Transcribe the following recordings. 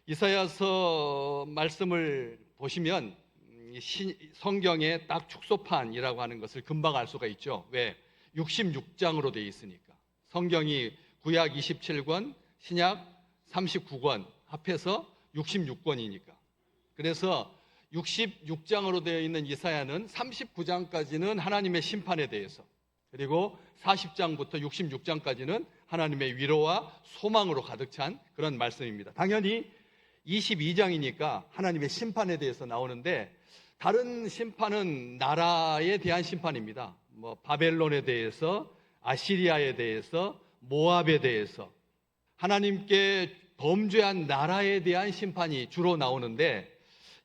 이사야서 말씀을 보시면 성경의 딱 축소판이라고 하는 것을 금방 알 수가 있죠. 왜? 66장으로 되어 있으니까. 성경이 구약 27권, 신약 39권 합해서 66권이니까. 그래서 66장으로 되어 있는 이사야는 39장까지는 하나님의 심판에 대해서, 그리고 40장부터 66장까지는 하나님의 위로와 소망으로 가득 찬 그런 말씀입니다. 당연히 22장이니까 하나님의 심판에 대해서 나오는데, 다른 심판은 나라에 대한 심판입니다. 바벨론에 대해서, 아시리아에 대해서, 모압에 대해서, 하나님께 범죄한 나라에 대한 심판이 주로 나오는데,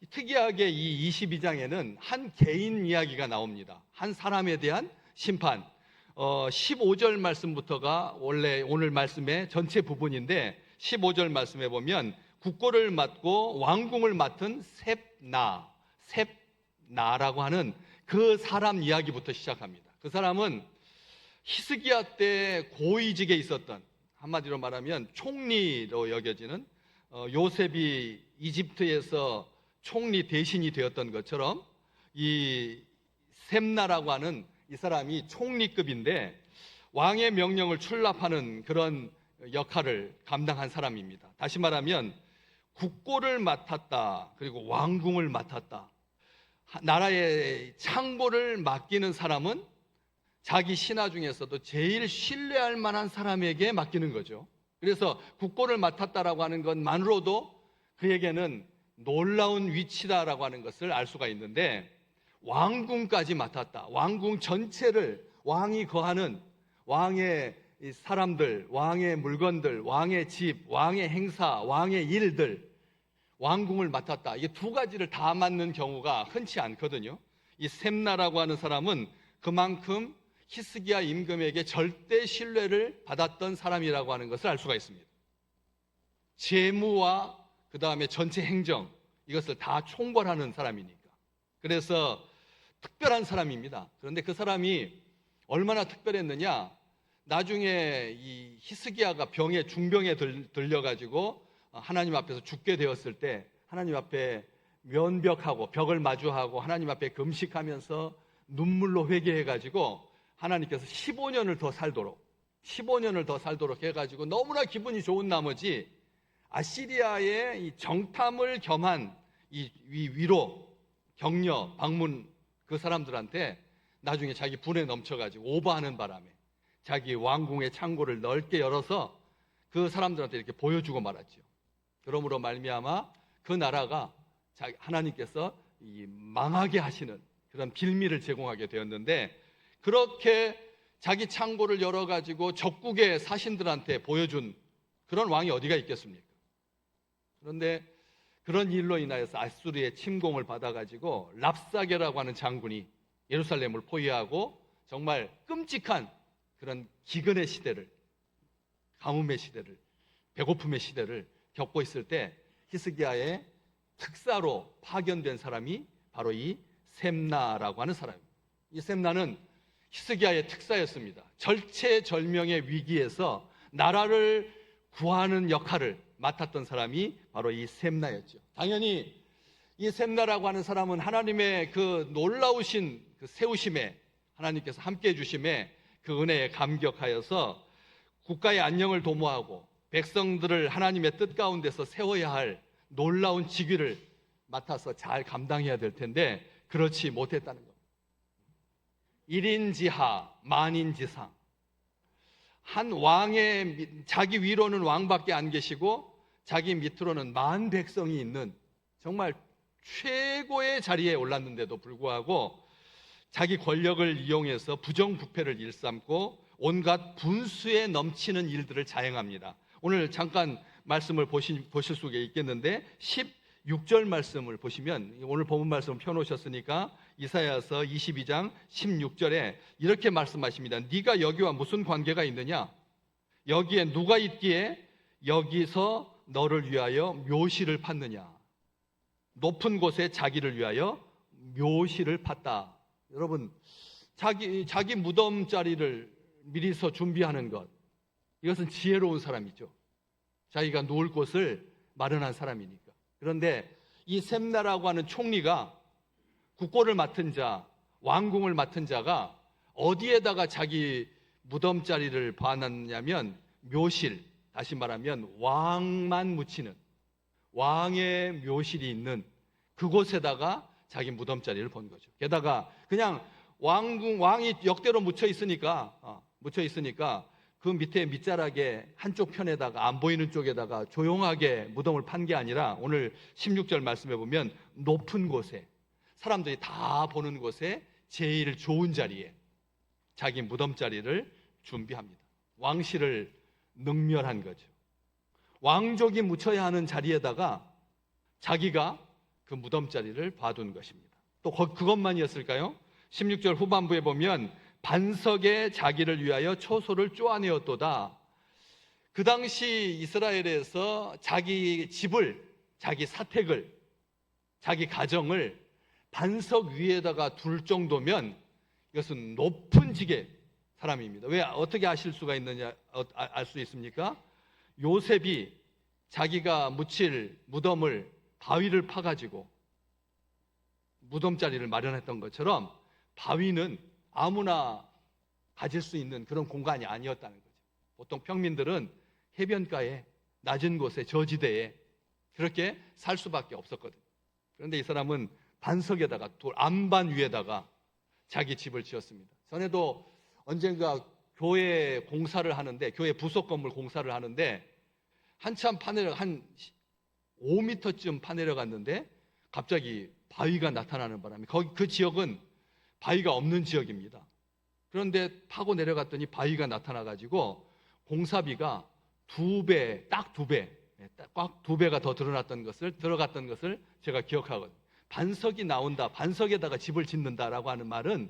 특이하게 이 22장에는 한 개인 이야기가 나옵니다. 한 사람에 대한 심판. 15절 말씀부터가 원래 오늘 말씀의 전체 부분인데, 15절 말씀에 보면 국고를 맡고 왕궁을 맡은 셉나라고 하는 그 사람 이야기부터 시작합니다. 그 사람은 히스기야 때 고위직에 있었던, 한마디로 말하면 총리로 여겨지는, 요셉이 이집트에서 총리 대신이 되었던 것처럼 이 셉나라고 하는 이 사람이 총리급인데 왕의 명령을 출납하는 그런 역할을 감당한 사람입니다. 다시 말하면 국고를 맡았다, 그리고 왕궁을 맡았다. 나라의 창고를 맡기는 사람은 자기 신하 중에서도 제일 신뢰할 만한 사람에게 맡기는 거죠. 그래서 국고를 맡았다라고 하는 것만으로도 그에게는 놀라운 위치다라고 하는 것을 알 수가 있는데, 왕궁까지 맡았다. 왕궁 전체를, 왕이 거하는 왕의 사람들, 왕의 물건들, 왕의 집, 왕의 행사, 왕의 일들, 왕궁을 맡았다. 이게 두 가지를 다 맡는 경우가 흔치 않거든요. 이 셈나라고 하는 사람은 그만큼 히스기야 임금에게 절대 신뢰를 받았던 사람이라고 하는 것을 알 수가 있습니다. 재무와 그 다음에 전체 행정, 이것을 다 총괄하는 사람이니까. 그래서 특별한 사람입니다. 그런데 그 사람이 얼마나 특별했느냐, 나중에 이 히스기야가 중병에 들려가지고 하나님 앞에서 죽게 되었을 때, 하나님 앞에 면벽하고 벽을 마주하고 하나님 앞에 금식하면서 눈물로 회개해가지고 하나님께서 15년을 더 살도록 해가지고 너무나 기분이 좋은 나머지 아시리아의 이 정탐을 겸한 이 위로, 격려, 방문, 그 사람들한테 나중에 자기 분에 넘쳐가지고 오버하는 바람에 자기 왕궁의 창고를 넓게 열어서 그 사람들한테 이렇게 보여주고 말았죠. 그러므로 말미암아 그 나라가 하나님께서 망하게 하시는 그런 빌미를 제공하게 되었는데, 그렇게 자기 창고를 열어가지고 적국의 사신들한테 보여준 그런 왕이 어디가 있겠습니까? 그런데 그런 일로 인하여서 아수르의 침공을 받아가지고 랍사게라고 하는 장군이 예루살렘을 포위하고 정말 끔찍한 그런 기근의 시대를, 가뭄의 시대를, 배고픔의 시대를 겪고 있을 때 히스기야의 특사로 파견된 사람이 바로 이 셈나라고 하는 사람입니다. 이 셈나는 히스기야의 특사였습니다. 절체절명의 위기에서 나라를 구하는 역할을 맡았던 사람이 바로 이 셈나였죠. 당연히 이 셈나라고 하는 사람은 하나님의 그 놀라우신 그 세우심에, 하나님께서 함께해 주심에 그 은혜에 감격하여서 국가의 안녕을 도모하고 백성들을 하나님의 뜻 가운데서 세워야 할 놀라운 직위를 맡아서 잘 감당해야 될 텐데 그렇지 못했다는 겁니다. 1인지하 만인지상, 한 왕의 자기 위로는 왕밖에 안 계시고 자기 밑으로는 만 백성이 있는 정말 최고의 자리에 올랐는데도 불구하고 자기 권력을 이용해서 부정부패를 일삼고 온갖 분수에 넘치는 일들을 자행합니다. 오늘 잠깐 말씀을 보실 수가 있겠는데 16절 말씀을 보시면, 오늘 본문 말씀을 펴놓으셨으니까 이사야서 22장 16절에 이렇게 말씀하십니다. 네가 여기와 무슨 관계가 있느냐? 여기에 누가 있기에 여기서 너를 위하여 묘시를 팠느냐? 높은 곳에 자기를 위하여 묘시를 팠다. 여러분, 자기 무덤 자리를 미리서 준비하는 것, 이것은 지혜로운 사람이죠. 자기가 누울 곳을 마련한 사람이니까. 그런데 이 셈나라고 하는 총리가 국고를 맡은 자, 왕궁을 맡은 자가 어디에다가 자기 무덤 자리를 봐놨냐면 묘실, 다시 말하면 왕만 묻히는 왕의 묘실이 있는 그곳에다가 자기 무덤 자리를 본 거죠. 게다가 그냥 왕이 역대로 묻혀 있으니까 그 밑에 밑자락에 한쪽 편에다가 안 보이는 쪽에다가 조용하게 무덤을 판 게 아니라 오늘 16절 말씀해 보면 높은 곳에 사람들이 다 보는 곳에 제일 좋은 자리에 자기 무덤 자리를 준비합니다. 왕실을 능멸한 거죠. 왕족이 묻혀야 하는 자리에다가 자기가 그 무덤 자리를 봐둔 것입니다. 또 그것만이었을까요? 16절 후반부에 보면 반석에 자기를 위하여 초소를 쪼아내었도다. 그 당시 이스라엘에서 자기 집을, 자기 사택을, 자기 가정을 반석 위에다가 둘 정도면 이것은 높은 직의 사람입니다. 왜 어떻게 아실 수가 있느냐, 알 수 있습니까? 요셉이 자기가 묻힐 무덤을 바위를 파가지고 무덤 자리를 마련했던 것처럼 바위는 아무나 가질 수 있는 그런 공간이 아니었다는 거죠. 보통 평민들은 해변가에 낮은 곳에 저지대에 그렇게 살 수밖에 없었거든요. 그런데 이 사람은 반석에다가 안반 위에다가 자기 집을 지었습니다. 전에도 언젠가 교회 공사를 하는데, 교회 부속 건물 공사를 하는데 한참 한 5m쯤 파내려갔는데 갑자기 바위가 나타나는 바람에 그 지역은 바위가 없는 지역입니다. 그런데 파고 내려갔더니 바위가 나타나가지고 공사비가 딱 두 배가 더 들어갔던 것을 제가 기억하거든요. 반석이 나온다, 반석에다가 집을 짓는다라고 하는 말은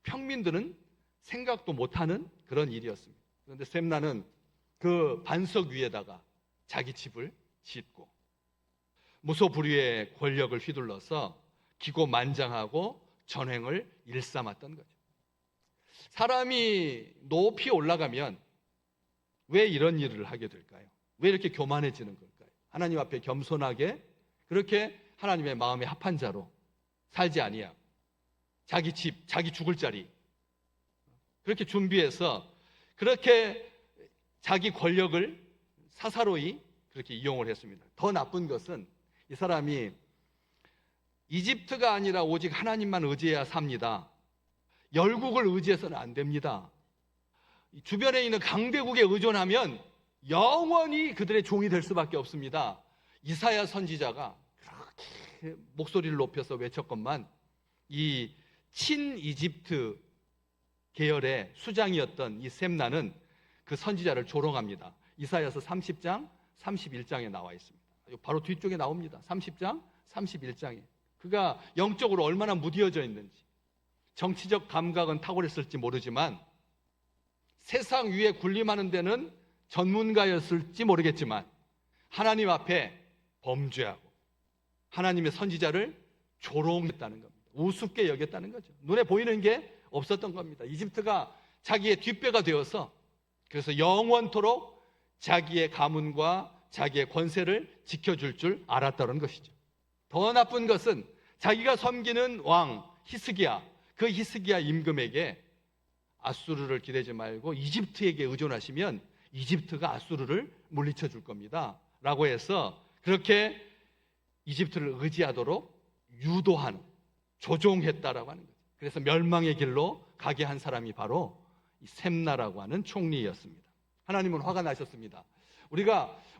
평민들은 생각도 못하는 그런 일이었습니다. 그런데 셈나는 그 반석 위에다가 자기 집을 짓고 무소불위의 권력을 휘둘러서 기고만장하고 전횡을 일삼았던 거죠. 사람이 높이 올라가면 왜 이런 일을 하게 될까요? 왜 이렇게 교만해지는 걸까요? 하나님 앞에 겸손하게 그렇게 하나님의 마음에 합한 자로 살지 아니하고 자기 집, 자기 죽을 자리 그렇게 준비해서 그렇게 자기 권력을 사사로이 그렇게 이용을 했습니다. 더 나쁜 것은 이 사람이 이집트가 아니라 오직 하나님만 의지해야 삽니다. 열국을 의지해서는 안 됩니다. 주변에 있는 강대국에 의존하면 영원히 그들의 종이 될 수밖에 없습니다. 이사야 선지자가 그렇게 목소리를 높여서 외쳤건만 이 친이집트 계열의 수장이었던 이 셈나는 그 선지자를 조롱합니다. 이사야서 30장 31장에 나와 있습니다. 바로 뒤쪽에 나옵니다. 30장 31장에 그가 영적으로 얼마나 무뎌져 있는지, 정치적 감각은 탁월했을지 모르지만 세상 위에 군림하는 데는 전문가였을지 모르겠지만 하나님 앞에 범죄하고 하나님의 선지자를 조롱했다는 겁니다. 우습게 여겼다는 거죠. 눈에 보이는 게 없었던 겁니다. 이집트가 자기의 뒷배가 되어서 그래서 영원토록 자기의 가문과 자기의 권세를 지켜줄 줄 알았다는 것이죠. 더 나쁜 것은 자기가 섬기는 왕 히스기야, 그 히스기야 임금에게 아수르를 기대지 말고 이집트에게 의존하시면 이집트가 아수르를 물리쳐 줄 겁니다 라고 해서 그렇게 이집트를 의지하도록 유도한, 조종했다라고 하는 거죠. 그래서 멸망의 길로 가게 한 사람이 바로 이 셈나라고 하는 총리였습니다. 하나님은 화가 나셨습니다.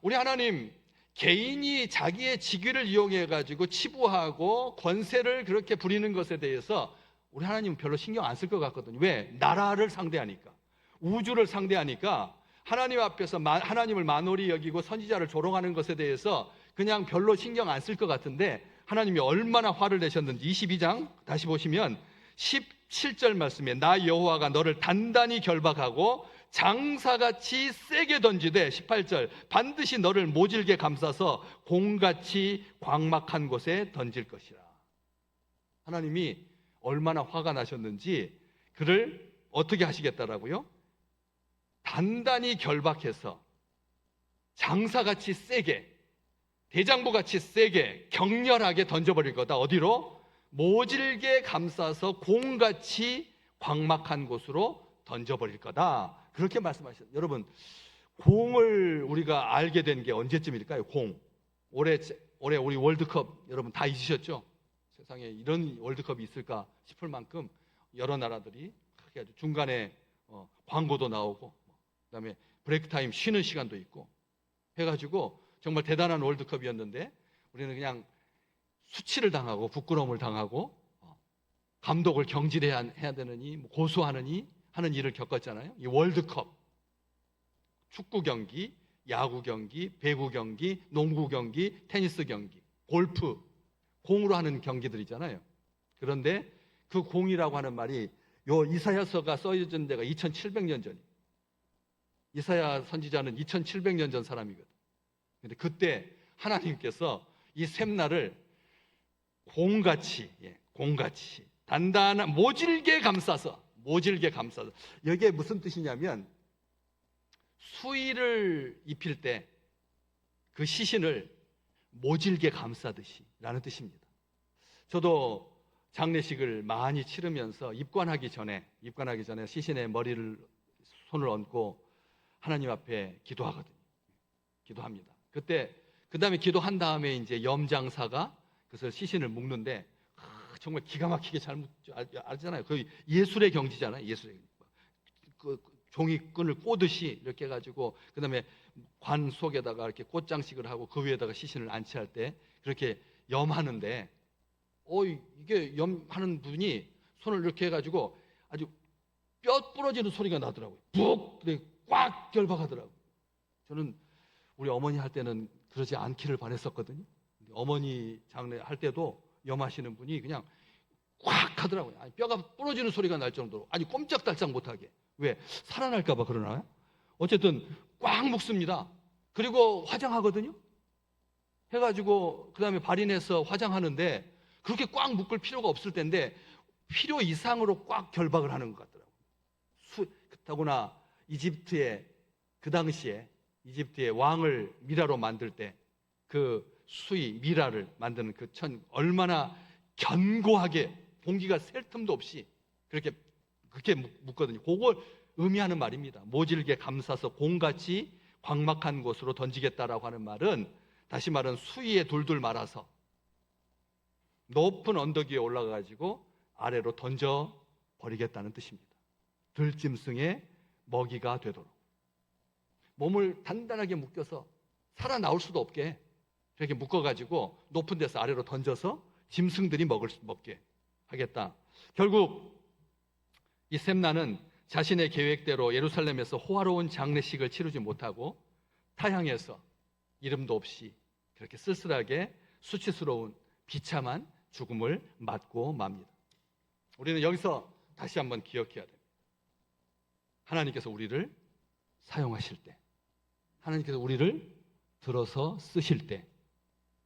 우리 하나님 개인이 자기의 직위를 이용해 가지고 치부하고 권세를 그렇게 부리는 것에 대해서 우리 하나님은 별로 신경 안 쓸 것 같거든요. 왜? 나라를 상대하니까, 우주를 상대하니까 하나님 앞에서 하나님을 만홀히 여기고 선지자를 조롱하는 것에 대해서 그냥 별로 신경 안 쓸 것 같은데 하나님이 얼마나 화를 내셨는지 22장 다시 보시면 17절 말씀에 나 여호와가 너를 단단히 결박하고 장사같이 세게 던지되 18절 반드시 너를 모질게 감싸서 공같이 광막한 곳에 던질 것이라. 하나님이 얼마나 화가 나셨는지 그를 어떻게 하시겠다라고요? 단단히 결박해서 장사같이 세게 대장부 같이 세게 격렬하게 던져버릴 거다. 어디로? 모질게 감싸서 공같이 광막한 곳으로 던져버릴 거다. 그렇게 말씀하셨어요. 여러분, 공을 우리가 알게 된 게 언제쯤일까요? 공. 올해 우리 월드컵 여러분 다 잊으셨죠? 세상에 이런 월드컵이 있을까 싶을 만큼 여러 나라들이 크게 아주 중간에 광고도 나오고, 그다음에 브레이크 타임 쉬는 시간도 있고 해가지고 정말 대단한 월드컵이었는데, 우리는 그냥 수치를 당하고 부끄러움을 당하고 감독을 경질해야 되느니 고소하느니 하는 일을 겪었잖아요. 이 월드컵, 축구 경기, 야구 경기, 배구 경기, 농구 경기, 테니스 경기, 골프, 공으로 하는 경기들이잖아요. 그런데 그 공이라고 하는 말이 요 이사야서가 써진 데가 2700년 전이에요. 이사야 선지자는 2700년 전 사람이거든. 근데 그때 하나님께서 이 샘날을 공같이 단단한 모질게 감싸서 여기에 무슨 뜻이냐면, 수의를 입힐 때 그 시신을 모질게 감싸듯이 라는 뜻입니다. 저도 장례식을 많이 치르면서 입관하기 전에 시신의 손을 얹고 하나님 앞에 기도합니다. 그 다음에 기도한 다음에 이제 염장사가 그래서 시신을 묶는데 정말 기가 막히게 잘 알잖아요. 그 예술의 경지잖아요. 그 종이끈을 꼬듯이 이렇게 해가지고 그 다음에 관 속에다가 이렇게 꽃장식을 하고 그 위에다가 시신을 안치할 때 그렇게 염하는데, 이게 염하는 분이 손을 이렇게 해가지고 아주 뼈 부러지는 소리가 나더라고요. 푹 꽉 결박하더라고요. 저는 우리 어머니 할 때는 그러지 않기를 바랬었거든요. 어머니 장례할 때도 염하시는 분이 그냥 꽉 하더라고요. 뼈가 부러지는 소리가 날 정도로, 꼼짝달싹 못하게. 왜? 살아날까봐 그러나요? 어쨌든 꽉 묶습니다. 그리고 화장하거든요. 해가지고 그 다음에 발인해서 화장하는데 그렇게 꽉 묶을 필요가 없을 텐데 필요 이상으로 꽉 결박을 하는 것 같더라고요. 더구나 그 당시에 이집트의 왕을 미라로 만들 때 그 미라를 만드는 그 얼마나 견고하게 공기가 셀 틈도 없이 그렇게 묶거든요. 그걸 의미하는 말입니다. 모질게 감싸서 공같이 광막한 곳으로 던지겠다라고 하는 말은, 다시 말은 수위에 둘둘 말아서 높은 언덕 위에 올라가가지고 아래로 던져 버리겠다는 뜻입니다. 들짐승의 먹이가 되도록 몸을 단단하게 묶여서 살아나올 수도 없게 그렇게 묶어가지고 높은 데서 아래로 던져서 짐승들이 먹게 하겠다. 결국 이 셈나는 자신의 계획대로 예루살렘에서 호화로운 장례식을 치르지 못하고 타향에서 이름도 없이 그렇게 쓸쓸하게 수치스러운 비참한 죽음을 맞고 맙니다. 우리는 여기서 다시 한번 기억해야 됩니다. 하나님께서 우리를 사용하실 때, 하나님께서 우리를 들어서 쓰실 때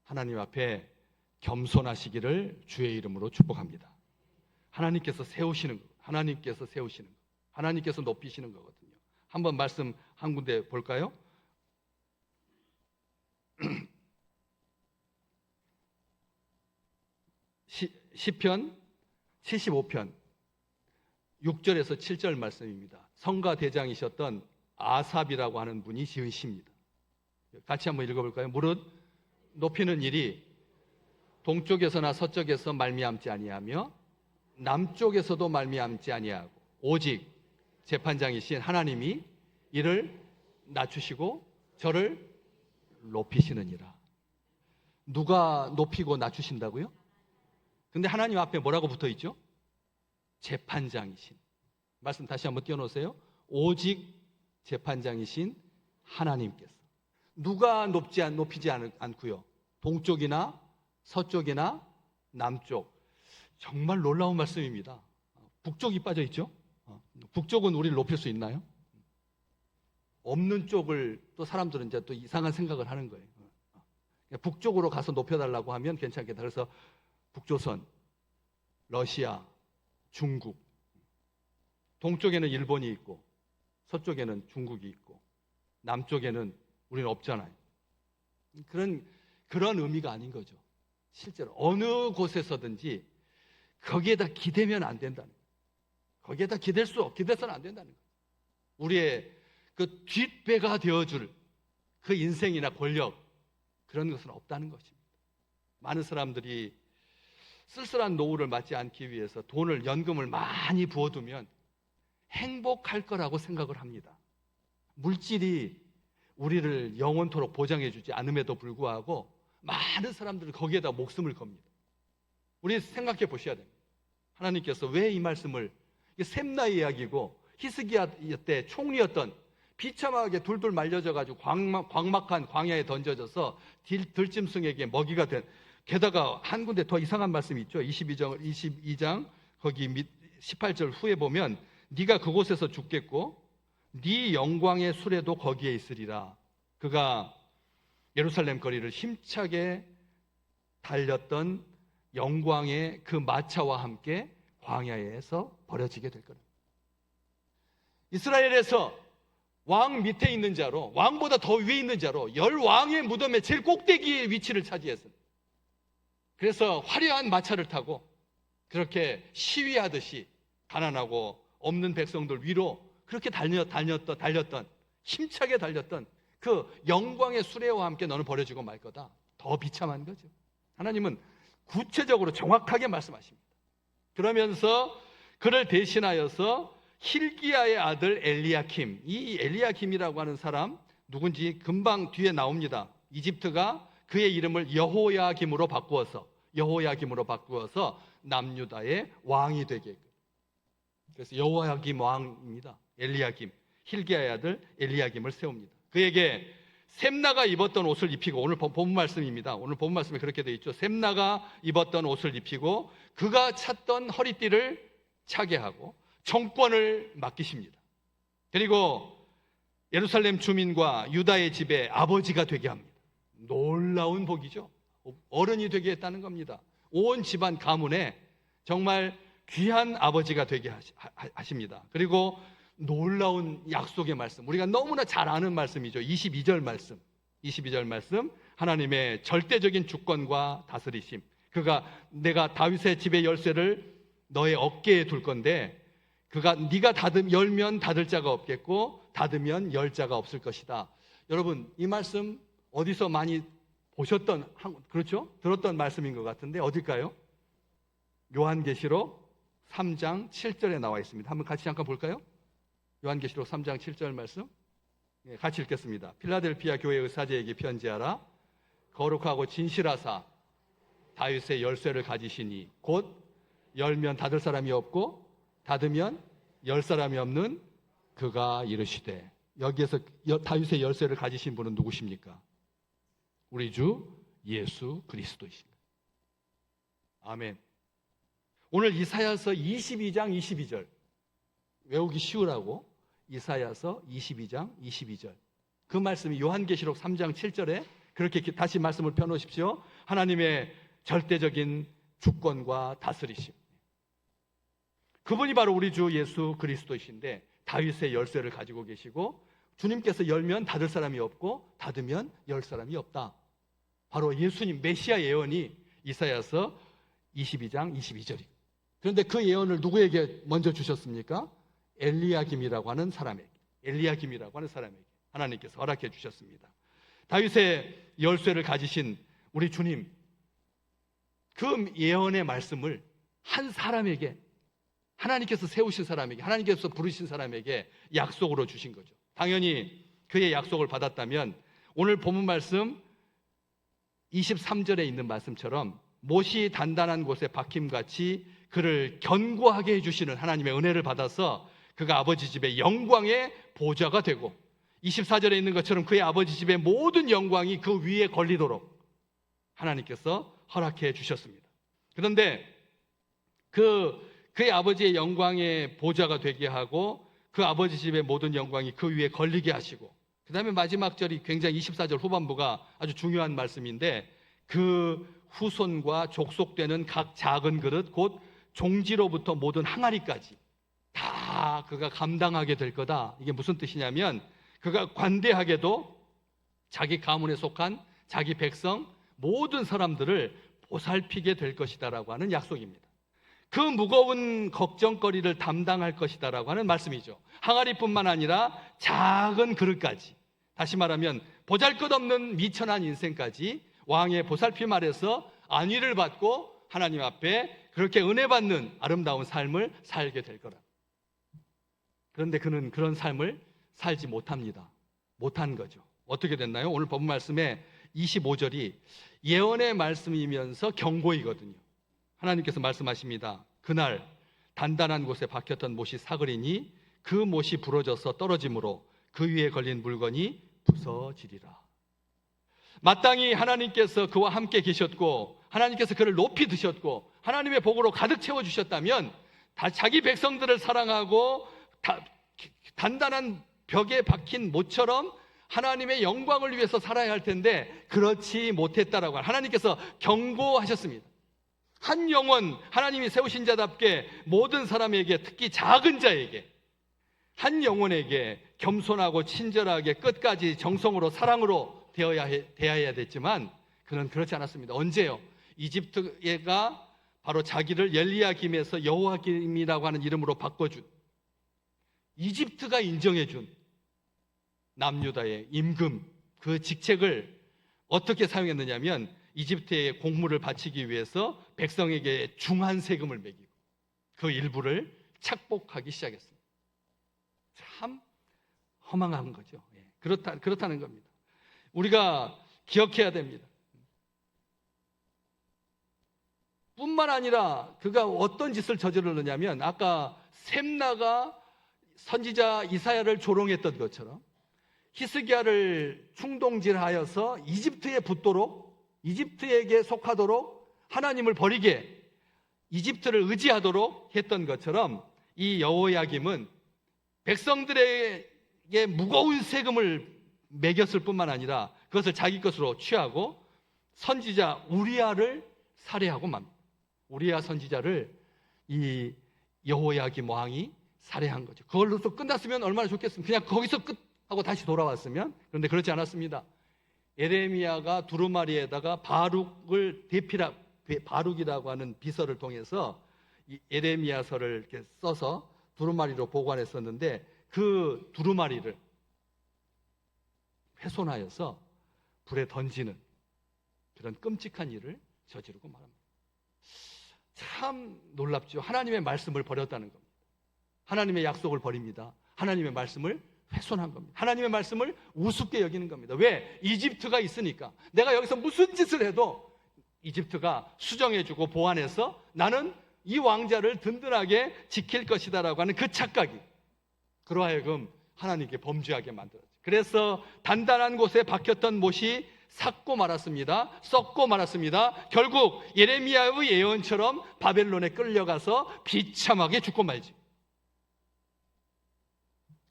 하나님 앞에 겸손하시기를 주의 이름으로 축복합니다. 하나님께서 세우시는 것, 하나님께서 높이시는 거거든요. 한번 말씀 한 군데 볼까요? 시편 75편 6절에서 7절 말씀입니다. 성가 대장이셨던 아삽이라고 하는 분이 지은 시입니다. 같이 한번 읽어볼까요? 무릇 높이는 일이 동쪽에서나 서쪽에서 말미암지 아니하며 남쪽에서도 말미암지 아니하고 오직 재판장이신 하나님이 이를 낮추시고 저를 높이시느니라. 누가 높이고 낮추신다고요? 근데 하나님 앞에 뭐라고 붙어 있죠? 재판장이신. 말씀 다시 한번 띄워놓으세요. 오직 재판장이신 하나님께서. 누가 높이지 않고요. 동쪽이나 서쪽이나 남쪽. 정말 놀라운 말씀입니다. 북쪽이 빠져 있죠? 북쪽은 우리를 높일 수 있나요? 없는 쪽을 또 사람들은 이제 또 이상한 생각을 하는 거예요. 북쪽으로 가서 높여달라고 하면 괜찮겠다. 그래서 북조선, 러시아, 중국, 동쪽에는 일본이 있고 그런 그런 의미가 아닌 거죠. 실제로 어느 곳에서든지 거기에다 기대면 안 된다는 거예요. 거기에다 기대서는 안 된다는 거예요. 우리의 그 뒷배가 되어줄 그 인생이나 권력, 그런 것은 없다는 것입니다. 많은 사람들이 쓸쓸한 노후를 맞지 않기 위해서 돈을, 연금을 많이 부어두면 행복할 거라고 생각을 합니다. 물질이 우리를 영원토록 보장해주지 않음에도 불구하고 많은 사람들은 거기에다 목숨을 겁니다. 우리 생각해 보셔야 됩니다. 하나님께서 왜 이 말씀을, 셈나의 이야기고 히스기야 때 총리였던, 비참하게 둘둘 말려져가지고 광막한 광야에 던져져서 들짐승에게 먹이가 된, 게다가 한 군데 더 이상한 말씀이 있죠. 22장 거기 18절 후에 보면 네가 그곳에서 죽겠고 네 영광의 수레도 거기에 있으리라. 그가 예루살렘 거리를 힘차게 달렸던 영광의 그 마차와 함께 광야에서 버려지게 될 거다. 이스라엘에서 왕 밑에 있는 자로, 왕보다 더 위에 있는 자로, 10왕의 무덤의 제일 꼭대기의 위치를 차지했습니다. 그래서 화려한 마차를 타고 그렇게 시위하듯이 가난하고 없는 백성들 위로 그렇게 달렸던, 힘차게 달렸던 그 영광의 수레와 함께 너는 버려지고 말 거다. 더 비참한 거죠. 하나님은 구체적으로 정확하게 말씀하십니다. 그러면서 그를 대신하여서 힐기야의 아들 엘리야킴, 이 엘리야킴이라고 하는 사람 누군지 금방 뒤에 나옵니다. 이집트가 그의 이름을 여호야김으로 바꾸어서 남유다의 왕이 되게 했거든요. 그래서 여호야김 왕입니다. 엘리야김, 힐기야의 아들 엘리야김을 세웁니다. 그에게 셈나가 입었던 옷을 입히고, 오늘 본문 말씀입니다. 오늘 본문 말씀에 그렇게 되어 있죠. 셈나가 입었던 옷을 입히고 그가 찼던 허리띠를 차게 하고 정권을 맡기십니다. 그리고 예루살렘 주민과 유다의 집에 아버지가 되게 합니다. 놀라운 복이죠. 어른이 되게 했다는 겁니다. 온 집안 가문에 정말 귀한 아버지가 되게 하십니다. 그리고 놀라운 약속의 말씀, 우리가 너무나 잘 아는 말씀이죠. 22절 말씀, 하나님의 절대적인 주권과 다스리심. 그가 내가 다윗의 집의 열쇠를 너의 어깨에 둘 건데 네가 열면 닫을 자가 없겠고 닫으면 열 자가 없을 것이다. 여러분, 이 말씀 어디서 많이 보셨던, 그렇죠? 들었던 말씀인 것 같은데 어딜까요? 요한계시록 3장 7절에 나와 있습니다. 한번 같이 잠깐 볼까요? 요한계시록 3장 7절 말씀, 같이 읽겠습니다. 필라델피아 교회의 사제에게 편지하라. 거룩하고 진실하사 다윗의 열쇠를 가지시니 곧 열면 닫을 사람이 없고 닫으면 열 사람이 없는 그가 이르시되. 여기에서 다윗의 열쇠를 가지신 분은 누구십니까? 우리 주 예수 그리스도이십니다. 아멘. 오늘 이사야서 22장 22절 외우기 쉬우라고 이사야서 22장 22절 그 말씀이 요한계시록 3장 7절에 그렇게 다시 말씀을 펴놓으십시오. 하나님의 절대적인 주권과 다스리심, 그분이 바로 우리 주 예수 그리스도이신데 다윗의 열쇠를 가지고 계시고 주님께서 열면 닫을 사람이 없고 닫으면 열 사람이 없다. 바로 예수님 메시아 예언이 이사야서 22장 22절이에요. 그런데 그 예언을 누구에게 먼저 주셨습니까? 엘리야김이라고 하는 사람에게 하나님께서 허락해 주셨습니다. 다윗의 열쇠를 가지신 우리 주님, 그 예언의 말씀을 한 사람에게, 하나님께서 세우신 사람에게, 하나님께서 부르신 사람에게 약속으로 주신 거죠. 당연히 그의 약속을 받았다면 오늘 본문 말씀 23절에 있는 말씀처럼 못이 단단한 곳에 박힘같이 그를 견고하게 해주시는 하나님의 은혜를 받아서 그가 아버지 집의 영광의 보좌가 되고 24절에 있는 것처럼 그의 아버지 집의 모든 영광이 그 위에 걸리도록 하나님께서 허락해 주셨습니다. 그런데 그의 아버지의 영광의 보좌가 되게 하고 그 아버지 집의 모든 영광이 그 위에 걸리게 하시고, 그 다음에 마지막 절이 굉장히 24절 후반부가 아주 중요한 말씀인데 그 후손과 족속되는 각 작은 그릇 곧 종지로부터 모든 항아리까지 다 그가 감당하게 될 거다. 이게 무슨 뜻이냐면 그가 관대하게도 자기 가문에 속한 자기 백성 모든 사람들을 보살피게 될 것이다라고 하는 약속입니다. 그 무거운 걱정거리를 담당할 것이다라고 하는 말씀이죠. 항아리뿐만 아니라 작은 그릇까지, 다시 말하면 보잘것없는 미천한 인생까지 왕의 보살핌 아래서 안위를 받고 하나님 앞에 그렇게 은혜 받는 아름다운 삶을 살게 될 거라. 그런데 그는 그런 삶을 살지 못합니다. 못한 거죠. 어떻게 됐나요? 오늘 본문 말씀에 25절이 예언의 말씀이면서 경고이거든요. 하나님께서 말씀하십니다. 그날 단단한 곳에 박혔던 못이 사그리니 그 못이 부러져서 떨어짐으로 그 위에 걸린 물건이 부서지리라. 마땅히 하나님께서 그와 함께 계셨고 하나님께서 그를 높이 드셨고 하나님의 복으로 가득 채워주셨다면 자기 백성들을 사랑하고 단단한 벽에 박힌 못처럼 하나님의 영광을 위해서 살아야 할 텐데 그렇지 못했다라고 하나님께서 경고하셨습니다. 한 영혼, 하나님이 세우신 자답게 모든 사람에게, 특히 작은 자에게, 한 영혼에게 겸손하고 친절하게 끝까지 정성으로 사랑으로 대해야 됐지만 그는 그렇지 않았습니다. 언제요? 이집트가 바로 자기를 엘리야김에서 여호야김이라고 하는 이름으로 바꿔준, 이집트가 인정해준 남유다의 임금, 그 직책을 어떻게 사용했느냐면 이집트의 공물을 바치기 위해서 백성에게 중한 세금을 매기고 그 일부를 착복하기 시작했습니다. 참 허망한 거죠. 그렇다는 겁니다. 우리가 기억해야 됩니다. 뿐만 아니라 그가 어떤 짓을 저지르느냐면 아까 셈나가 선지자 이사야를 조롱했던 것처럼 히스기야를 충동질하여서 이집트에 붙도록, 이집트에게 속하도록, 하나님을 버리게, 이집트를 의지하도록 했던 것처럼 이 여호야김은 백성들에게 무거운 세금을 매겼을 뿐만 아니라 그것을 자기 것으로 취하고 선지자 우리야를 살해하고 맙니다. 우리야 선지자를 이 여호야김 왕이 살해한 거죠. 그걸로서 끝났으면 얼마나 좋겠습니까? 그냥 거기서 끝하고 다시 돌아왔으면. 그런데 그렇지 않았습니다. 에레미야가 두루마리에다가 바룩이라고 하는 비서를 통해서 이 에레미야서를 이렇게 써서 두루마리로 보관했었는데 그 두루마리를 훼손하여서 불에 던지는 그런 끔찍한 일을 저지르고 말합니다. 참 놀랍죠. 하나님의 말씀을 버렸다는 겁니다. 하나님의 약속을 버립니다. 하나님의 말씀을 훼손한 겁니다. 하나님의 말씀을 우습게 여기는 겁니다. 왜? 이집트가 있으니까. 내가 여기서 무슨 짓을 해도 이집트가 수정해주고 보완해서 나는 이 왕자를 든든하게 지킬 것이다라고 하는 그 착각이 그러하여금 하나님께 범죄하게 만들었죠. 그래서 단단한 곳에 박혔던 못이 삭고 말았습니다. 썩고 말았습니다. 결국 예레미야의 예언처럼 바벨론에 끌려가서 비참하게 죽고 말지.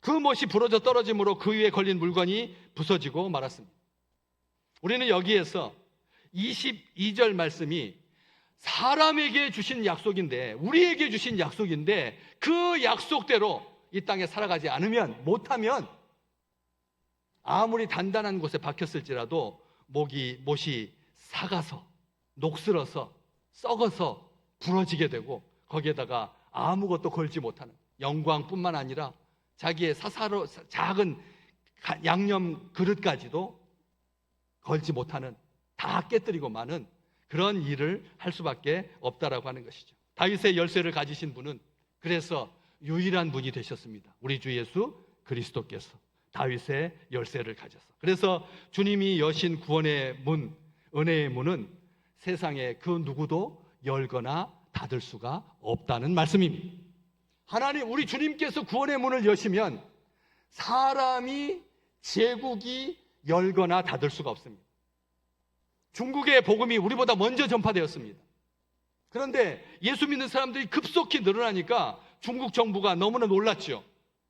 그 못이 부러져 떨어짐으로 그 위에 걸린 물건이 부서지고 말았습니다. 우리는 여기에서 22절 말씀이 사람에게 주신 약속인데, 우리에게 주신 약속인데 그 약속대로 이 땅에 살아가지 않으면, 못하면 아무리 단단한 곳에 박혔을지라도 못이 삭아서 녹슬어서 썩어서 부러지게 되고 거기에다가 아무것도 걸지 못하는, 영광뿐만 아니라 자기의 작은 양념 그릇까지도 걸지 못하는, 다 깨뜨리고 마는 그런 일을 할 수밖에 없다라고 하는 것이죠. 다윗의 열쇠를 가지신 분은 그래서 유일한 분이 되셨습니다. 우리 주 예수 그리스도께서 다윗의 열쇠를 가져서, 그래서 주님이 여신 구원의 문, 은혜의 문은 세상에 그 누구도 열거나 닫을 수가 없다는 말씀입니다. 하나님, 우리 주님께서 구원의 문을 여시면 사람이, 제국이 열거나 닫을 수가 없습니다. 중국의 복음이 우리보다 먼저 전파되었습니다. 그런데 예수 믿는 사람들이 급속히 늘어나니까 중국 정부가 너무나 놀랐죠.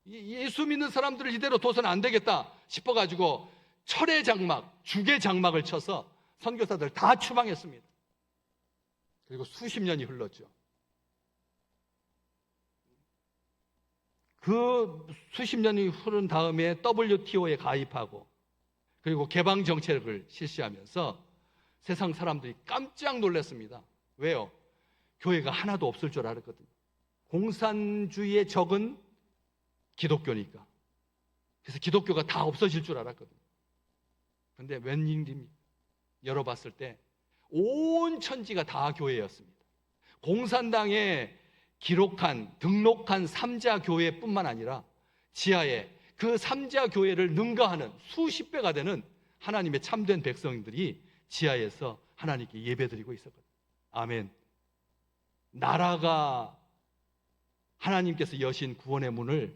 예수 믿는 사람들을 이대로 둬서는 안 되겠다 싶어가지고 철의 장막, 죽의 장막을 쳐서 선교사들 다 추방했습니다. 그리고 수십 년이 흘렀죠. 그 수십 년이 흐른 다음에 WTO에 가입하고 그리고 개방 정책을 실시하면서 세상 사람들이 깜짝 놀랐습니다. 왜요? 교회가 하나도 없을 줄 알았거든요. 공산주의의 적은 기독교니까. 그래서 기독교가 다 없어질 줄 알았거든요. 그런데 웬일입니까? 열어봤을 때 온 천지가 다 교회였습니다. 공산당에 등록한 삼자 교회뿐만 아니라 지하에 그 삼자 교회를 능가하는 수십 배가 되는 하나님의 참된 백성들이 지하에서 하나님께 예배드리고 있었거든요. 아멘. 나라가 하나님께서 여신 구원의 문을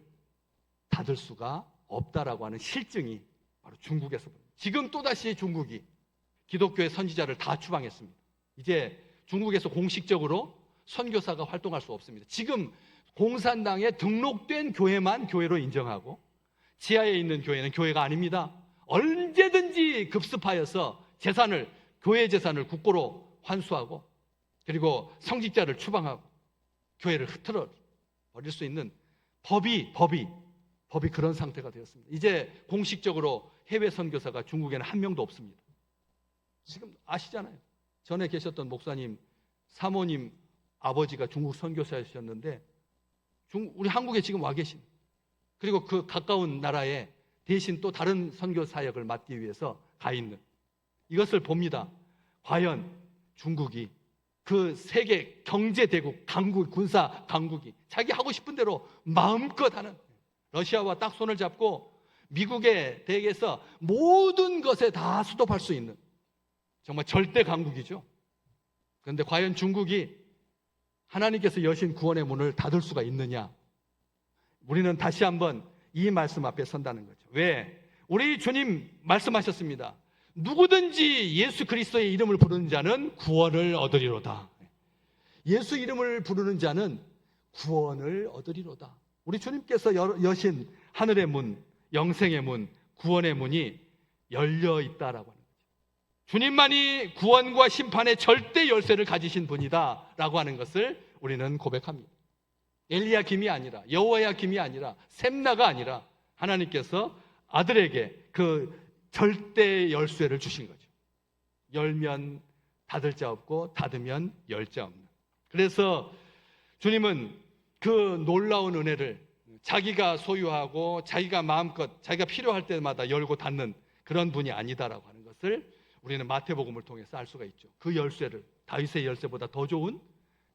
닫을 수가 없다라고 하는 실증이 바로 중국에서 지금 또다시 중국이 기독교의 선지자를 다 추방했습니다. 이제 중국에서 공식적으로 선교사가 활동할 수 없습니다. 지금 공산당에 등록된 교회만 교회로 인정하고 지하에 있는 교회는 교회가 아닙니다. 언제든지 급습하여서 교회 재산을 국고로 환수하고 그리고 성직자를 추방하고 교회를 흐트러 버릴 수 있는 법이 그런 상태가 되었습니다. 이제 공식적으로 해외 선교사가 중국에는 한 명도 없습니다. 지금 아시잖아요. 전에 계셨던 목사님, 사모님 아버지가 중국 선교사였는데 우리 한국에 지금 와 계신, 그리고 그 가까운 나라에 대신 또 다른 선교 사역을 맡기 위해서 가 있는, 이것을 봅니다. 과연 중국이 그 세계 경제 대국 군사 강국이 자기 하고 싶은 대로 마음껏 하는, 러시아와 딱 손을 잡고 미국의 대에서 모든 것에 다 수도할 수 있는 정말 절대 강국이죠. 그런데 과연 중국이 하나님께서 여신 구원의 문을 닫을 수가 있느냐? 우리는 다시 한번 이 말씀 앞에 선다는 거죠. 왜? 우리 주님 말씀하셨습니다. 누구든지 예수 그리스도의 이름을 부르는 자는 구원을 얻으리로다. 예수 이름을 부르는 자는 구원을 얻으리로다. 우리 주님께서 여신 하늘의 문, 영생의 문, 구원의 문이 열려 있다라고 하는 거죠. 주님만이 구원과 심판의 절대 열쇠를 가지신 분이다 라고 하는 것을 우리는 고백합니다. 엘리야김이 아니라, 여호야김이 아니라, 셈나가 아니라 하나님께서 아들에게 그 절대 열쇠를 주신 거죠. 열면 닫을 자 없고 닫으면 열 자 없는. 그래서 주님은 그 놀라운 은혜를 자기가 소유하고 자기가 마음껏 자기가 필요할 때마다 열고 닫는 그런 분이 아니다라고 하는 것을 우리는 마태복음을 통해서 알 수가 있죠. 그 열쇠를, 다윗의 열쇠보다 더 좋은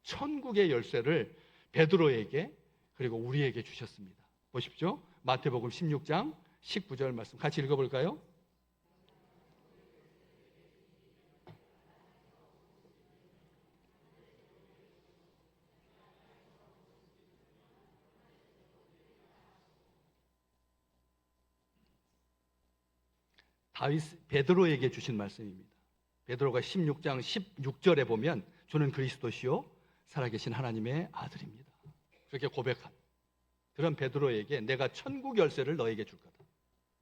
천국의 열쇠를 베드로에게 그리고 우리에게 주셨습니다. 보십시오. 마태복음 16장 19절 말씀 같이 읽어볼까요? 베드로에게 주신 말씀입니다. 베드로가 16장 16절에 보면 주는 그리스도시요 살아계신 하나님의 아들입니다. 그렇게 고백한 그런 베드로에게 내가 천국 열쇠를 너에게 줄 거다.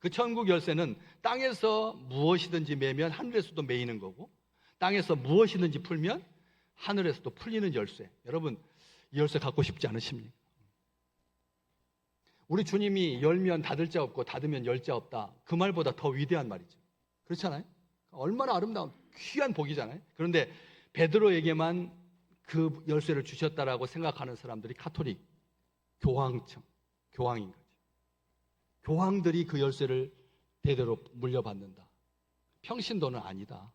그 천국 열쇠는 땅에서 무엇이든지 매면 하늘에서도 매이는 거고, 땅에서 무엇이든지 풀면 하늘에서도 풀리는 열쇠. 여러분, 이 열쇠 갖고 싶지 않으십니까? 우리 주님이 열면 닫을 자 없고 닫으면 열 자 없다. 그 말보다 더 위대한 말이죠. 그렇잖아요? 얼마나 아름다운 귀한 복이잖아요. 그런데 베드로에게만 그 열쇠를 주셨다라고 생각하는 사람들이 카톨릭, 교황인 거죠. 교황들이 그 열쇠를 대대로 물려받는다. 평신도는 아니다.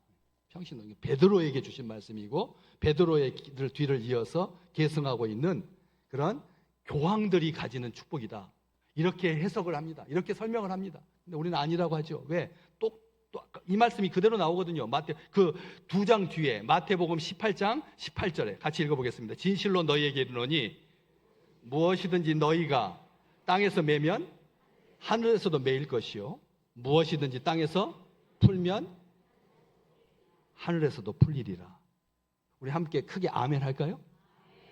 평신도는 베드로에게 주신 말씀이고, 베드로의 뒤를 이어서 계승하고 있는 그런 교황들이 가지는 축복이다. 이렇게 해석을 합니다. 이렇게 설명을 합니다. 근데 우리는 아니라고 하죠. 왜? 또 이 말씀이 그대로 나오거든요. 그 두 장 뒤에 마태복음 18장 18절에 같이 읽어보겠습니다. 진실로 너희에게 이르노니 무엇이든지 너희가 땅에서 매면 하늘에서도 매일 것이요 무엇이든지 땅에서 풀면 하늘에서도 풀리리라. 우리 함께 크게 아멘 할까요?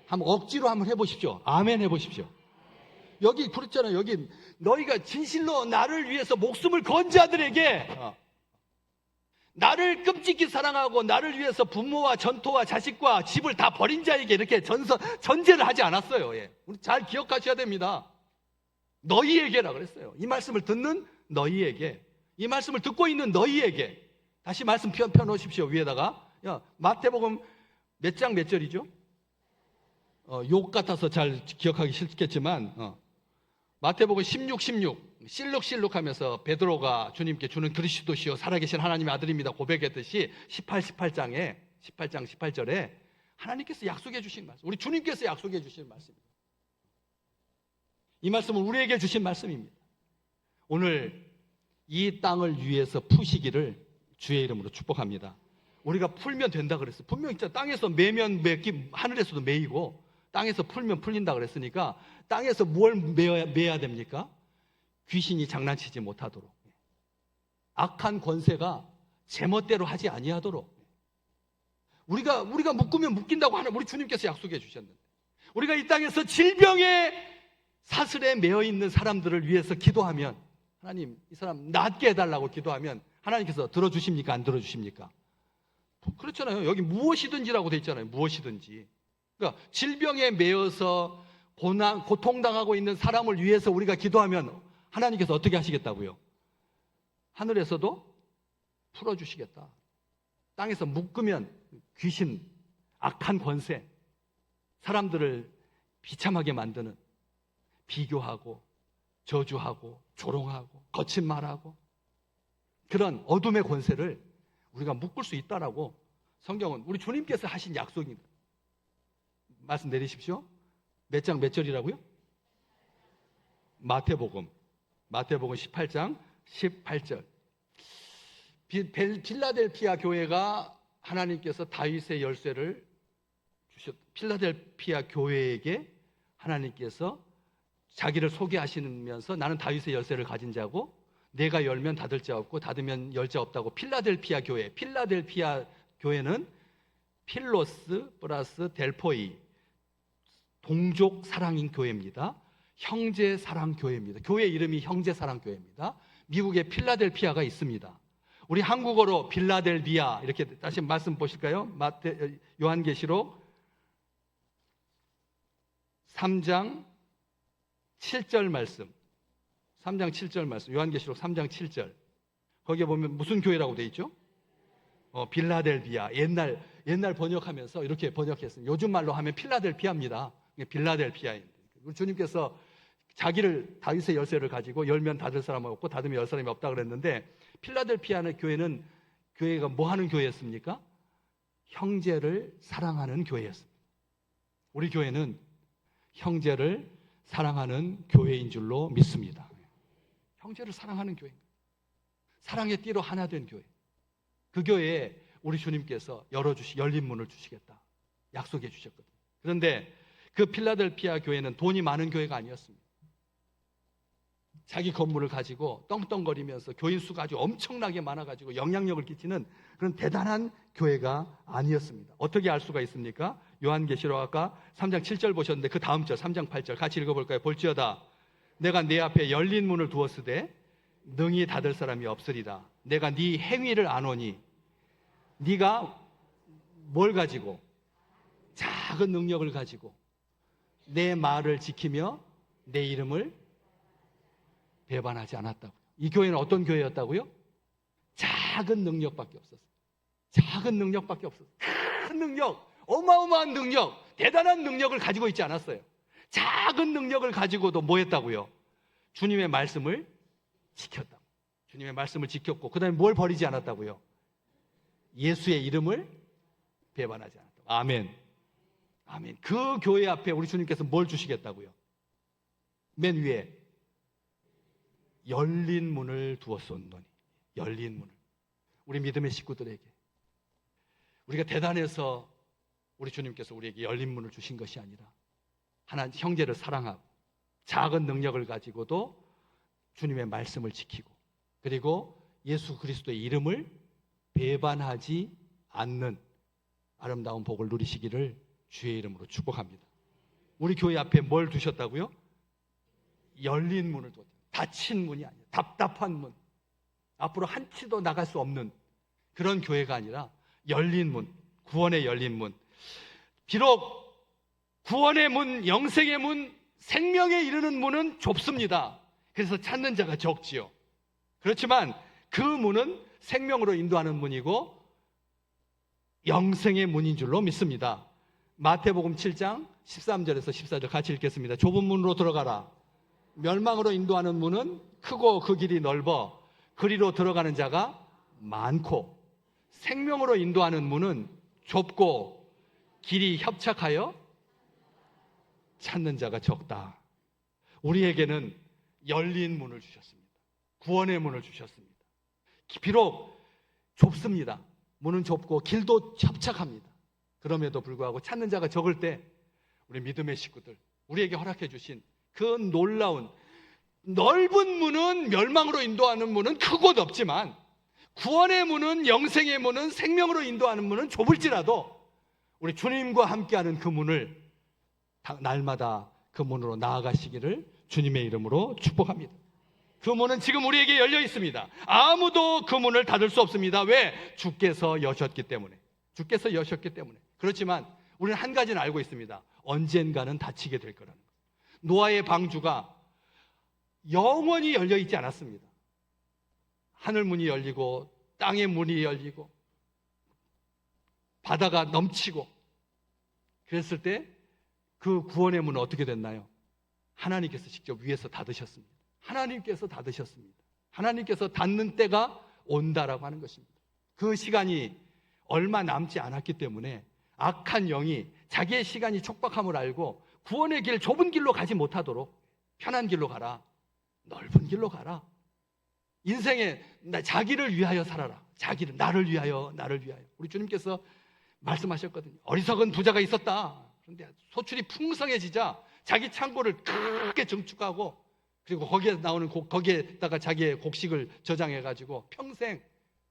한번 억지로 한번 해보십시오. 아멘 해보십시오. 여기 그렇잖아요. 여기 너희가 진실로 나를 위해서 목숨을 건 자들에게, 나를 끔찍히 사랑하고 나를 위해서 부모와 전토와 자식과 집을 다 버린 자에게 이렇게 전제를 하지 않았어요. 예. 우리 잘 기억하셔야 됩니다. 너희에게라 그랬어요. 이 말씀을 듣는 너희에게, 이 말씀을 듣고 있는 너희에게 다시 말씀 펴놓으십시오. 위에다가. 마태복음 몇 장 몇 절이죠? 욕 같아서 잘 기억하기 싫겠지만 마태복음 16 실룩실룩 하면서 베드로가 주님께 주는 그리스도시요 살아계신 하나님의 아들입니다 고백했듯이 18장에 18장 18절에 하나님께서 약속해 주신 말씀, 우리 주님께서 약속해 주신 말씀입니다. 이 말씀은 우리에게 주신 말씀입니다. 오늘 이 땅을 위해서 푸시기를 주의 이름으로 축복합니다. 우리가 풀면 된다 그랬어요. 분명히 땅에서 매면 매기, 하늘에서도 매이고 땅에서 풀면 풀린다 그랬으니까 땅에서 뭘 매야 됩니까? 귀신이 장난치지 못하도록, 악한 권세가 제멋대로 하지 아니하도록, 우리가 묶으면 묶인다고 하는 우리 주님께서 약속해 주셨는데, 우리가 이 땅에서 질병의 사슬에 매여 있는 사람들을 위해서 기도하면, 하나님 이 사람 낫게 해달라고 기도하면 하나님께서 들어주십니까? 안 들어주십니까? 그렇잖아요. 여기 무엇이든지라고 돼 있잖아요. 무엇이든지. 그러니까 질병에 매여서 고통당하고 있는 사람을 위해서 우리가 기도하면 하나님께서 어떻게 하시겠다고요? 하늘에서도 풀어주시겠다. 땅에서 묶으면 귀신, 악한 권세, 사람들을 비참하게 만드는, 비교하고 저주하고 조롱하고 거친 말하고 그런 어둠의 권세를 우리가 묶을 수 있다라고 성경은 우리 주님께서 하신 약속입니다. 말씀 내리십시오. 몇 장 몇 절이라고요? 마태복음 18장 18절. 필라델피아 교회가 하나님께서 다윗의 열쇠를 필라델피아 교회에게 하나님께서 자기를 소개하시면서 나는 다윗의 열쇠를 가진 자고 내가 열면 닫을 자 없고 닫으면 열 자 없다고. 필라델피아 교회는 필로스 플러스 델포이, 동족 사랑인 교회입니다. 형제 사랑 교회입니다. 교회 이름이 형제 사랑 교회입니다. 미국에 필라델피아가 있습니다. 우리 한국어로 빌라델비아 이렇게 다시 말씀 보실까요? 요한계시록 3장 7절 말씀. 3장 7절 말씀. 요한계시록 3장 7절. 거기에 보면 무슨 교회라고 돼 있죠? 빌라델비아. 옛날 번역하면서 이렇게 번역했습니다. 요즘 말로 하면 필라델피아입니다. 빌라델피아입니다. 우리 주님께서 자기를 다윗의 열쇠를 가지고 열면 닫을 사람이 없고 닫으면 열 사람이 없다 그랬는데, 필라델피아의 교회가 뭐 하는 교회였습니까? 형제를 사랑하는 교회였습니다. 우리 교회는 형제를 사랑하는 교회인 줄로 믿습니다. 형제를 사랑하는 교회입니다. 사랑의 띠로 하나 된 교회. 그 교회에 우리 주님께서 열린 문을 주시겠다 약속해 주셨거든요. 그런데 그 필라델피아 교회는 돈이 많은 교회가 아니었습니다. 자기 건물을 가지고 떵떵거리면서 교인 수가 아주 엄청나게 많아가지고 영향력을 끼치는 그런 대단한 교회가 아니었습니다. 어떻게 알 수가 있습니까? 요한계시록 아까 3장 7절 보셨는데 그 다음 절 3장 8절 같이 읽어볼까요? 볼지어다 내가 네 앞에 열린 문을 두었으되 능히 닫을 사람이 없으리라. 내가 네 행위를 아노니 네가 뭘 가지고? 작은 능력을 가지고 내 말을 지키며 내 이름을 배반하지 않았다고요. 이 교회는 어떤 교회였다고요? 작은 능력밖에 없었어요. 작은 능력밖에 없었어요. 큰 능력, 어마어마한 능력, 대단한 능력을 가지고 있지 않았어요. 작은 능력을 가지고도 뭐 했다고요? 주님의 말씀을 지켰다고. 주님의 말씀을 지켰고 그 다음에 뭘 버리지 않았다고요? 예수의 이름을 배반하지 않았다고. 아멘. 아멘. 그 교회 앞에 우리 주님께서 뭘 주시겠다고요? 맨 위에 열린 문을 두었소이더니. 열린 문을. 우리 믿음의 식구들에게 우리가 대단해서 우리 주님께서 우리에게 열린 문을 주신 것이 아니라 하나님 형제를 사랑하고 작은 능력을 가지고도 주님의 말씀을 지키고 그리고 예수 그리스도의 이름을 배반하지 않는 아름다운 복을 누리시기를 주의 이름으로 축복합니다. 우리 교회 앞에 뭘 두셨다고요? 열린 문을 두었다. 닫힌 문이 아니라 답답한 문, 앞으로 한 치도 나갈 수 없는 그런 교회가 아니라 열린 문, 구원의 열린 문. 비록 구원의 문, 영생의 문, 생명에 이르는 문은 좁습니다. 그래서 찾는 자가 적지요. 그렇지만 그 문은 생명으로 인도하는 문이고 영생의 문인 줄로 믿습니다. 마태복음 7장 13절에서 14절 같이 읽겠습니다. 좁은 문으로 들어가라. 멸망으로 인도하는 문은 크고 그 길이 넓어 그리로 들어가는 자가 많고, 생명으로 인도하는 문은 좁고 길이 협착하여 찾는 자가 적다. 우리에게는 열린 문을 주셨습니다. 구원의 문을 주셨습니다. 비록 좁습니다. 문은 좁고 길도 협착합니다. 그럼에도 불구하고 찾는 자가 적을 때 우리 믿음의 식구들, 우리에게 허락해 주신 그 놀라운 넓은 문은, 멸망으로 인도하는 문은 크고 넓지만, 구원의 문은, 영생의 문은, 생명으로 인도하는 문은 좁을지라도 우리 주님과 함께하는 그 문을 날마다 그 문으로 나아가시기를 주님의 이름으로 축복합니다. 그 문은 지금 우리에게 열려 있습니다. 아무도 그 문을 닫을 수 없습니다. 왜? 주께서 여셨기 때문에. 주께서 여셨기 때문에. 그렇지만 우리는 한 가지는 알고 있습니다. 언젠가는 닫히게 될 거라는 것. 노아의 방주가 영원히 열려 있지 않았습니다. 하늘 문이 열리고 땅의 문이 열리고 바다가 넘치고 그랬을 때 그 구원의 문은 어떻게 됐나요? 하나님께서 직접 위에서 닫으셨습니다. 하나님께서 닫으셨습니다. 하나님께서 닫는 때가 온다라고 하는 것입니다. 그 시간이 얼마 남지 않았기 때문에 악한 영이 자기의 시간이 촉박함을 알고 구원의 길, 좁은 길로 가지 못하도록 편한 길로 가라, 넓은 길로 가라, 인생에 자기를 위하여 살아라, 자기를, 나를 위하여, 나를 위하여. 우리 주님께서 말씀하셨거든요. 어리석은 부자가 있었다. 그런데 소출이 풍성해지자 자기 창고를 크게 증축하고, 그리고 거기에 나오는 거기에다가 자기의 곡식을 저장해가지고 평생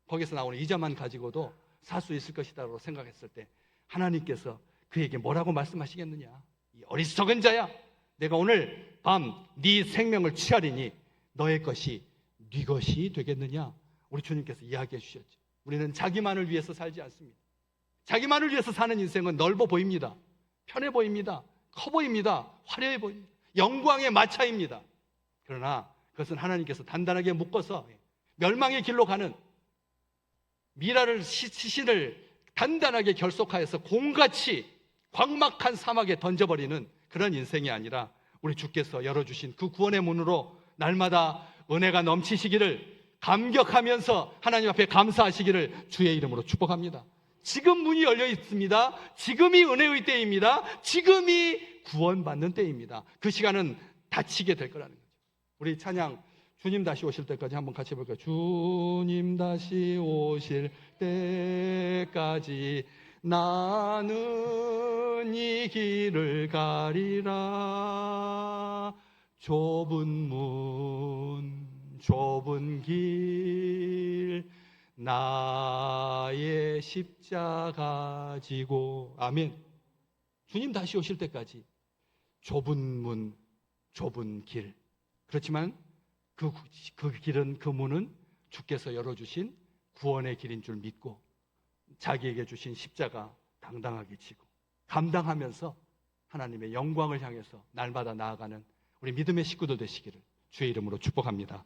거기서 나오는 이자만 가지고도 살 수 있을 것이다라고 생각했을 때 하나님께서 그에게 뭐라고 말씀하시겠느냐? 이 어리석은 자야, 내가 오늘 밤 네 생명을 취하리니 너의 것이 네 것이 되겠느냐? 우리 주님께서 이야기해 주셨죠. 우리는 자기만을 위해서 살지 않습니다. 자기만을 위해서 사는 인생은 넓어 보입니다. 편해 보입니다. 커 보입니다. 화려해 보입니다. 영광의 마차입니다. 그러나 그것은 하나님께서 단단하게 묶어서 멸망의 길로 가는, 미라를 시신을 단단하게 결속하여서 공같이 광막한 사막에 던져버리는 그런 인생이 아니라 우리 주께서 열어주신 그 구원의 문으로 날마다 은혜가 넘치시기를, 감격하면서 하나님 앞에 감사하시기를 주의 이름으로 축복합니다. 지금 문이 열려 있습니다. 지금이 은혜의 때입니다. 지금이 구원받는 때입니다. 그 시간은 닫히게 될 거라는 거죠. 우리 찬양 주님 다시 오실 때까지 한번 같이 해볼까요? 주님 다시 오실 때까지 나는 이 길을 가리라. 좁은 문, 좁은 길, 나의 십자가 지고. 아멘. 주님 다시 오실 때까지 좁은 문, 좁은 길. 그렇지만 그 길은, 그 문은 주께서 열어주신 구원의 길인 줄 믿고 자기에게 주신 십자가 당당하게 지고 감당하면서 하나님의 영광을 향해서 날마다 나아가는 우리 믿음의 식구들 되시기를 주의 이름으로 축복합니다.